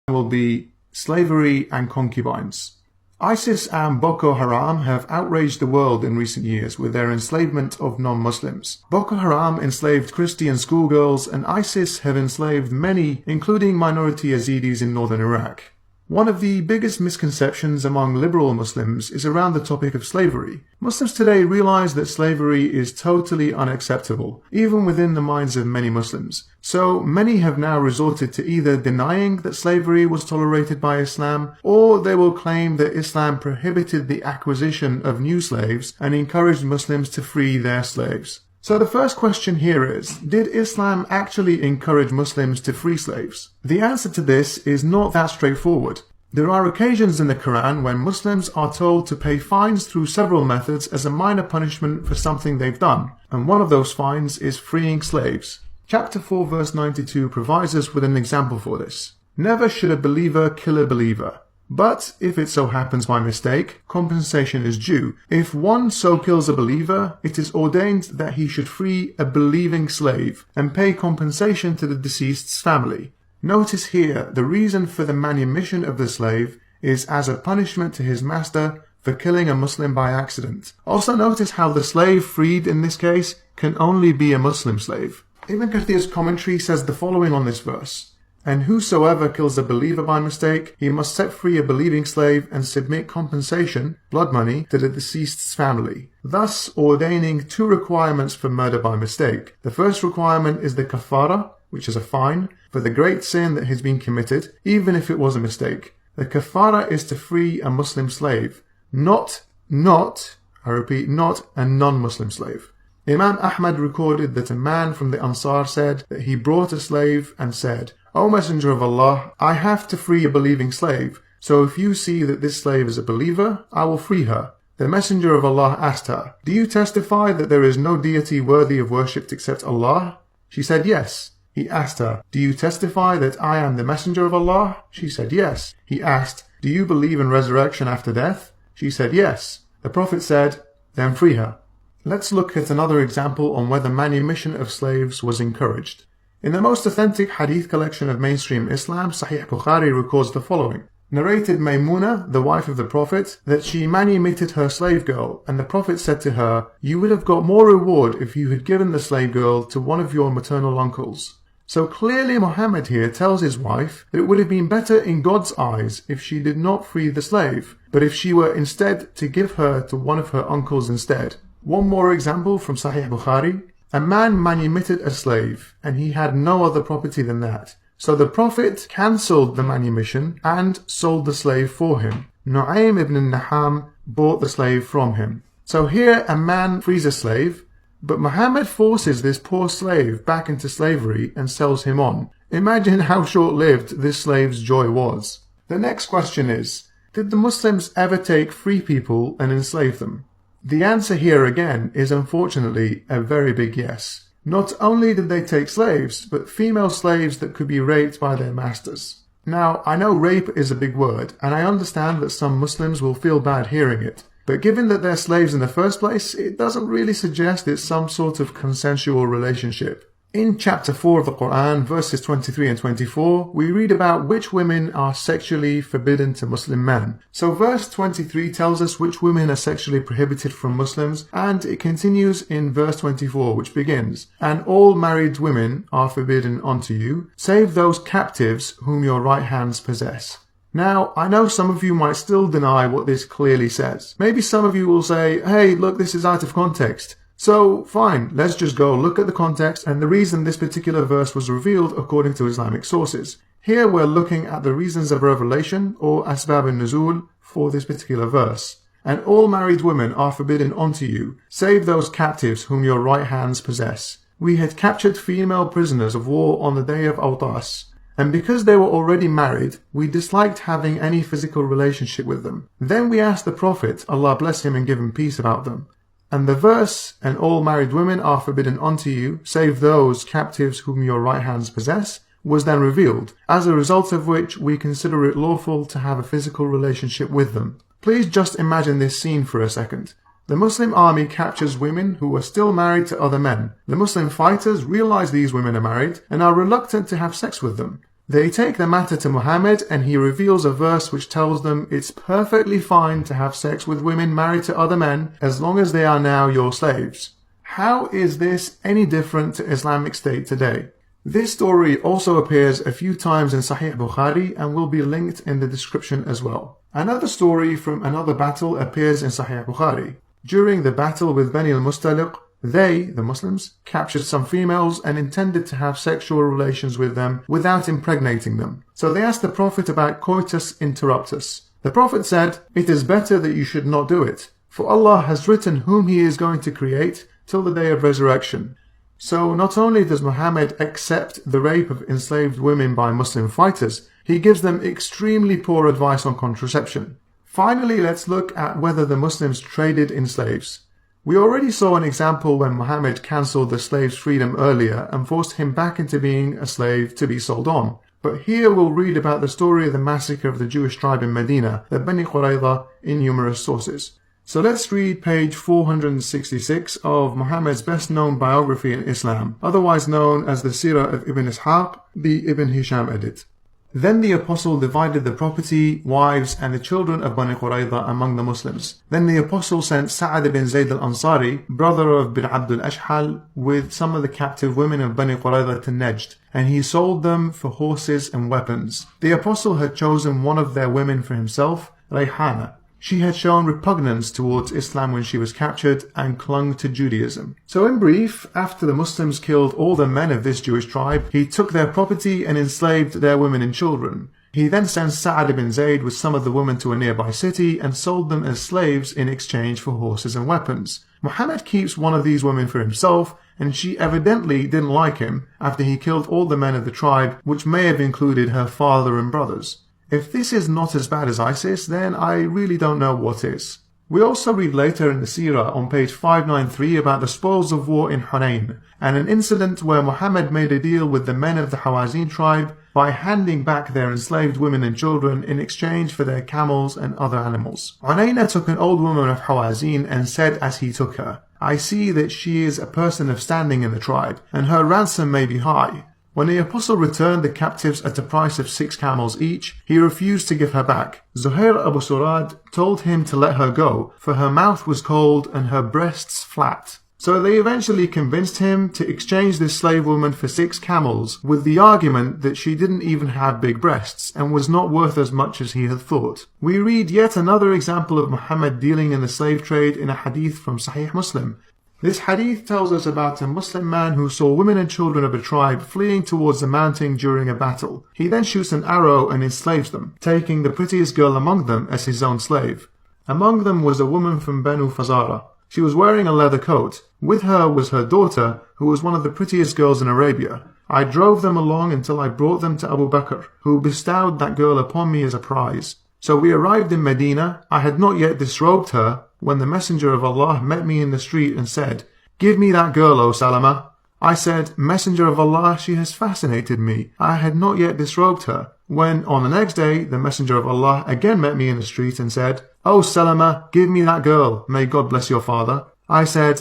will be slavery and concubines. ISIS and Boko Haram have outraged the world in recent years with their enslavement of non-Muslims. Boko Haram enslaved Christian schoolgirls, and ISIS have enslaved many, including minority Yazidis in northern Iraq. One of the biggest misconceptions among liberal Muslims is around the topic of slavery. Muslims today realize that slavery is totally unacceptable, even within the minds of many Muslims. So many have now resorted to either denying that slavery was tolerated by Islam, or they will claim that Islam prohibited the acquisition of new slaves and encouraged Muslims to free their slaves. So the first question here is, did Islam actually encourage Muslims to free slaves? The answer to this is not that straightforward. There are occasions in the Quran when Muslims are told to pay fines through several methods as a minor punishment for something they've done, and one of those fines is freeing slaves. Chapter 4 verse 92 provides us with an example for this. Never should a believer kill a believer. But if it so happens by mistake, compensation is due. If one so kills a believer, it is ordained that he should free a believing slave and pay compensation to the deceased's family. Notice here, the reason for the manumission of the slave is as a punishment to his master for killing a Muslim by accident. Also notice how the slave freed in this case can only be a Muslim slave. Ibn Kathir's commentary says the following on this verse. And whosoever kills a believer by mistake, he must set free a believing slave and submit compensation, blood money, to the deceased's family, thus ordaining two requirements for murder by mistake. The first requirement is the kafara, which is a fine, for the great sin that has been committed, even if it was a mistake. The kafara is to free a Muslim slave, not a non-Muslim slave. Imam Ahmad recorded that a man from the Ansar said that he brought a slave and said, O Messenger of Allah, I have to free a believing slave, so if you see that this slave is a believer, I will free her. The Messenger of Allah asked her, Do you testify that there is no deity worthy of worship except Allah? She said yes. He asked her, Do you testify that I am the Messenger of Allah? She said yes. He asked, Do you believe in resurrection after death? She said yes. The Prophet said, Then free her. Let's look at another example on whether manumission of slaves was encouraged. In the most authentic hadith collection of mainstream Islam, Sahih Bukhari records the following. Narrated Maymuna, the wife of the Prophet, that she manumitted her slave girl, and the Prophet said to her, You would have got more reward if you had given the slave girl to one of your maternal uncles. So clearly Muhammad here tells his wife that it would have been better in God's eyes if she did not free the slave, but if she were instead to give her to one of her uncles instead. One more example from Sahih Bukhari. A man manumitted a slave, and he had no other property than that. So the Prophet cancelled the manumission and sold the slave for him. Nu'aym ibn Naham bought the slave from him. So here a man frees a slave, but Muhammad forces this poor slave back into slavery and sells him on. Imagine how short-lived this slave's joy was. The next question is, did the Muslims ever take free people and enslave them? The answer here again is unfortunately a very big yes. Not only did they take slaves, but female slaves that could be raped by their masters. Now, I know rape is a big word, and I understand that some Muslims will feel bad hearing it. But given that they're slaves in the first place, it doesn't really suggest it's some sort of consensual relationship. In chapter 4 of the Quran, verses 23 and 24, we read about which women are sexually forbidden to Muslim men. So verse 23 tells us which women are sexually prohibited from Muslims, and it continues in verse 24, which begins, And all married women are forbidden unto you, save those captives whom your right hands possess. Now, I know some of you might still deny what this clearly says. Maybe some of you will say, hey, look, this is out of context. So, fine, let's just go look at the context and the reason this particular verse was revealed according to Islamic sources. Here we're looking at the reasons of revelation, or asbab al-nuzul, for this particular verse. And all married women are forbidden unto you, save those captives whom your right hands possess. We had captured female prisoners of war on the day of Awtas, and because they were already married, we disliked having any physical relationship with them. Then we asked the Prophet, Allah bless him and give him peace, about them. And the verse, and all married women are forbidden unto you, save those captives whom your right hands possess, was then revealed, as a result of which we consider it lawful to have a physical relationship with them. Please just imagine this scene for a second. The Muslim army captures women who are still married to other men. The Muslim fighters realize these women are married and are reluctant to have sex with them. They take the matter to Muhammad and he reveals a verse which tells them it's perfectly fine to have sex with women married to other men as long as they are now your slaves. How is this any different to Islamic State today? This story also appears a few times in Sahih Bukhari and will be linked in the description as well. Another story from another battle appears in Sahih Bukhari. During the battle with Bani al-Mustaliq, they, the Muslims, captured some females and intended to have sexual relations with them without impregnating them. So they asked the Prophet about coitus interruptus. The Prophet said, "It is better that you should not do it, for Allah has written whom He is going to create till the day of resurrection." So not only does Muhammad accept the rape of enslaved women by Muslim fighters, he gives them extremely poor advice on contraception. Finally, let's look at whether the Muslims traded in slaves. We already saw an example when Muhammad cancelled the slave's freedom earlier and forced him back into being a slave to be sold on. But here we'll read about the story of the massacre of the Jewish tribe in Medina, the Bani Qurayza, in numerous sources. So let's read page 466 of Muhammad's best-known biography in Islam, otherwise known as the Sirah of Ibn Ishaq, the Ibn Hisham edit. Then the Apostle divided the property, wives, and the children of Bani Qurayza among the Muslims. Then the Apostle sent Sa'ad bin Zayd al-Ansari, brother of bin Abd al-Ashhal, with some of the captive women of Bani Qurayza to Najd, and he sold them for horses and weapons. The Apostle had chosen one of their women for himself, Rayhana. She had shown repugnance towards Islam when she was captured and clung to Judaism. So in brief, after the Muslims killed all the men of this Jewish tribe, he took their property and enslaved their women and children. He then sent Sa'ad bin Zayd with some of the women to a nearby city and sold them as slaves in exchange for horses and weapons. Muhammad keeps one of these women for himself, and she evidently didn't like him after he killed all the men of the tribe, which may have included her father and brothers. If this is not as bad as ISIS, then I really don't know what is. We also read later in the Seerah on page 593 about the spoils of war in Hunayn, and an incident where Muhammad made a deal with the men of the Hawazin tribe by handing back their enslaved women and children in exchange for their camels and other animals. Unayna took an old woman of Hawazin and said as he took her, "I see that she is a person of standing in the tribe, and her ransom may be high." When the Apostle returned the captives at a price of 6 camels each, he refused to give her back. Zuhair Abu Surad told him to let her go, for her mouth was cold and her breasts flat. So they eventually convinced him to exchange this slave woman for 6 camels, with the argument that she didn't even have big breasts and was not worth as much as he had thought. We read yet another example of Muhammad dealing in the slave trade in a hadith from Sahih Muslim. This hadith tells us about a Muslim man who saw women and children of a tribe fleeing towards a mountain during a battle. He then shoots an arrow and enslaves them, taking the prettiest girl among them as his own slave. Among them was a woman from Banu Fazara. She was wearing a leather coat. With her was her daughter, who was one of the prettiest girls in Arabia. I drove them along until I brought them to Abu Bakr, who bestowed that girl upon me as a prize. So we arrived in Medina. I had not yet disrobed her, when the Messenger of Allah met me in the street and said, "Give me that girl, O Salama." I said, "Messenger of Allah, she has fascinated me. I had not yet disrobed her." When, on the next day, the Messenger of Allah again met me in the street and said, "O Salama, give me that girl. May God bless your father." I said,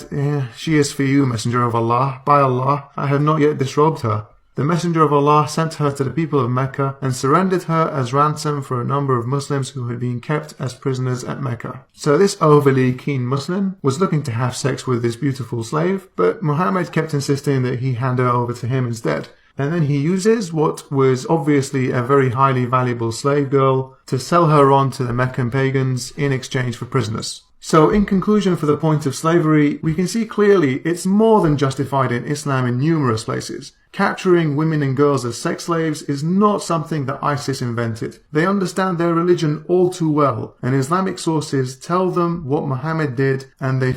"She is for you, Messenger of Allah. By Allah, I have not yet disrobed her." The Messenger of Allah sent her to the people of Mecca and surrendered her as ransom for a number of Muslims who had been kept as prisoners at Mecca. So this overly keen Muslim was looking to have sex with this beautiful slave, but Muhammad kept insisting that he hand her over to him instead. And then he uses what was obviously a very highly valuable slave girl to sell her on to the Meccan pagans in exchange for prisoners. So in conclusion, for the point of slavery, we can see clearly it's more than justified in Islam in numerous places. Capturing women and girls as sex slaves is not something that ISIS invented. They understand their religion all too well, and Islamic sources tell them what Muhammad did, and they